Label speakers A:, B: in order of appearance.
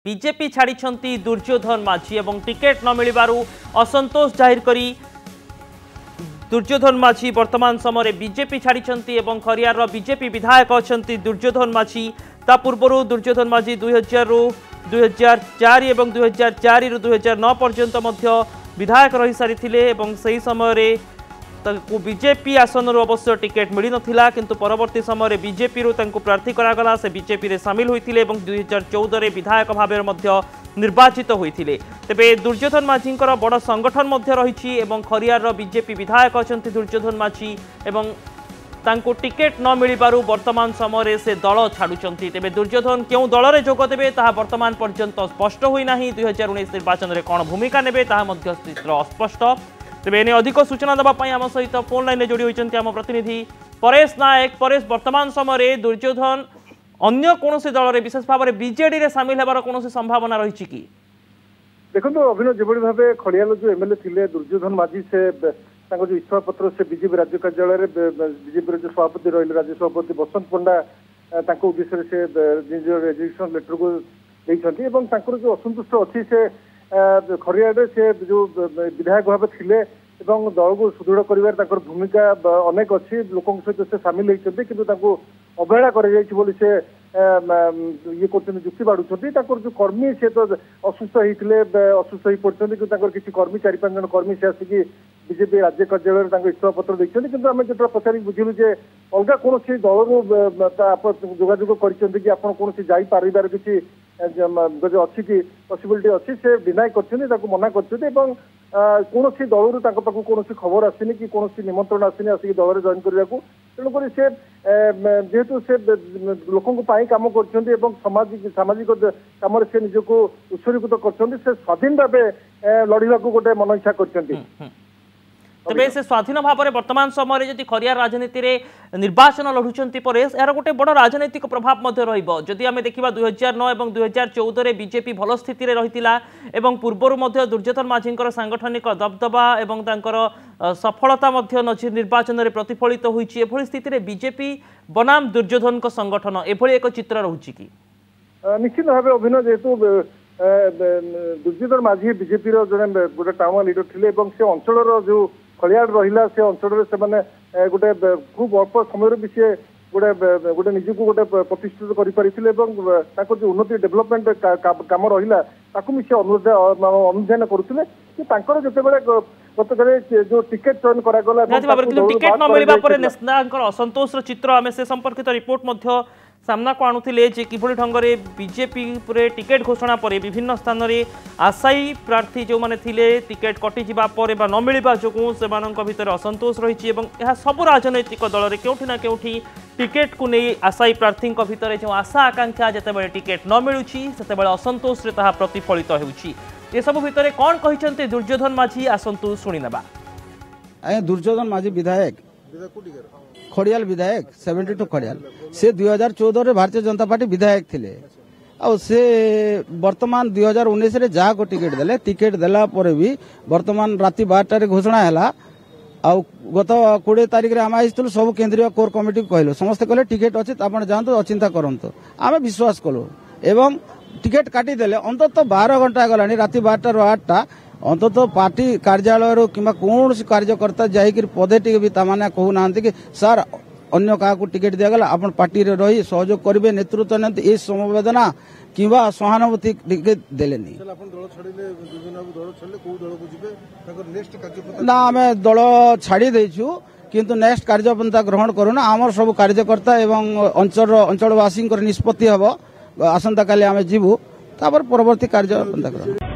A: BJP छाड़ी दुर्योधन माझी एवं टिकेट न मिलू असंतोष जाहिर करी दुर्योधन माझी वर्तमान समय बीजेपी छाड़ी खरियार बीजेपी विधायक अच्छा दुर्योधन माझी ता पूर्व दुर्योधन माझी 2000 रु 2004 और 2004 रु 2009 पर्यंत विधायक रही सारी से समय बीजेपी आसन अवश्य टिकेट मिल ना किंतु परवर्ती समय बीजेपी प्रार्थी करागला से बीजेपी रे सामिल होते 2014 विधायक भाव निर्वाचित होते तेबे दुर्योधन माझी बड़ संगठन रही खरियार बीजेपी विधायक अच्छा दुर्योधन माझी एवं तांको टिकेट न मिलू वर्तमान समय से दल छाड़ुंट तेबे दुर्योधन क्यों दल में जोगदेवे ताहा वर्तमान पर्यंत स्पष्ट होना 2019 निर्वाचन में कौन भूमिका नेबे ताहा अस्पष्ट तेबे एने अधिक सूचना देवाई आम सहित फोन लाइन जोड़ी होती आम प्रतिनिधि परेश नायक। परेश वर्तमान समय दुर्योधन अन्य कौन दल में विशेष भाव में बीजेडी में सामिल होबार कौन संभावना रही कि
B: देखो अभिनव जो भाव खड़ियाल जो एमएलए थे दुर्योधन माझी से जो इस्तफा पत्र से बीजेपी राज्य कार्यालय बीजेपी जो सभापति रही राज्य सभापति बसंत पंडा उद्देश्य से रेजिग्नेशन लेटर को देते जो असंतुष्ट अच्छी से खरियार से जो विधायक भाव थे दल को सुदृढ़ कर भूमिका अनेक अच्छी लोक सहित से सामिल होती कि अवहेला कर ये जुक्ति बाढ़ुंट जो कर्मी से तो असुस्थ होते असुस्थ हो पड़ते कि किसी कर्मी 4-5 जन कर्मी से आसिक बीजेपी राज्य कार्यालय इस्तफा पत्र देखते कि आम जो पचारि बुझिलु जे अलग कौन दल जोगाजोग कर कौन जापार किसी अच्छी कि पसिबिलिटी अच्छी से डिनाई कर मना कर कौन दलू पाक कौन खबर आसनी कि कौन निमंत्रण आसनी आसिक दल में जॉइन करने को तेणुक से जेहेतु से लोक कम कर सामाजिक कम से निजक उत्सर्गीकृत कर स्वाधीन भाव लड़ाक गोटे मन इच्छा कर
A: तेज से स्वाधीन भाव में वर्तमान समय जब खरियार राजनीति में निर्वाचन लड़ुंट परेश यार गोटे बड़ राजनैतिक प्रभाव जदि आम देखा 2009 और 2014 बीजेपी भल स्थित रही पूर्वर दुर्योधन माझी सांगठनिक दबदबा और सफलता निर्वाचन में प्रतिफलित होती स्थित बीजेपी बनाम दुर्योधन संगठन एभली एक चित्र रोचे कि
B: निश्चित भाव अभिनव जेहेतु दुर्योधन माझी बीजेपी जड़े गोटे टाउन लीडर थे से अंचल जो खलियाड़ रहा से अंचल से गोटे खूब अल्प समय भी सी गोटे गोटे निजी को गोटे प्रतिष्ठित कर जो उन्नति डेभलपमेंट कम रहा भी सी अनुध्यान करुले जो गतकाल जो टिकेट चयन करागला
A: टिकेट न मिलवा असंतोष चित्र आम से संपर्कित रिपोर्ट सामना को आणुले किभली ढंग से बीजेपी टिकेट घोषणा पर विभिन्न स्थान में आशायी प्रार्थी जो मैंने थे टिकेट कटिजा न मिलवा जो भर असंतोष रही सब राजनैतिक दल में क्योंठि ना क्योंठि टिकेट को नहीं आशायी प्रार्थी भितर जो आशा आकांक्षा जिते टिकेट न मिलूँ से असंतोष प्रतिफलित हो सब भितर कौन कहते दुर्योधन माझी आसतु शुणी ना
C: दुर्योधन माझी विधायक खड़ियाल विधायक 72 खड़ियाल से 2014 रे भारतीय जनता पार्टी विधायक थिले आ से वर्तमान 2019 रे जा को टिकेट देले टिकेट देला पर भी वर्तमान राति 12 रे घोषणा हैला आ गत 20 तारिख रे हम आइस्तु सब केंद्रीय कोर कमिटी कहलो समस्त कहले टिकेट अछि आपण जानतो अचिंता करंतो आमे विश्वास कलो एवं टिकेट काटी देले अंतत 12 घंटा गलानी राति 12 रो 8टा अंतत पार्टी कार्यालय कि कौन कार्यकर्ता जाकर पदे टी भी ताने कहूना कि सार अन्य क्या टिकेट दिगला आप पार्टी रे रही सहयोग करेंगे नेतृत्व नहीं समवेदना कि सहानुभूति देले ना आम दल छाड़ी देचु किंतु नेक्स्ट कार्यपंथा ग्रहण करूना आमर सब कार्यकर्ता एवं अंचलवासी निष्पत्ति हम आसंता काली आम जीवु परवर्ती कार्यपंथा ग्रहण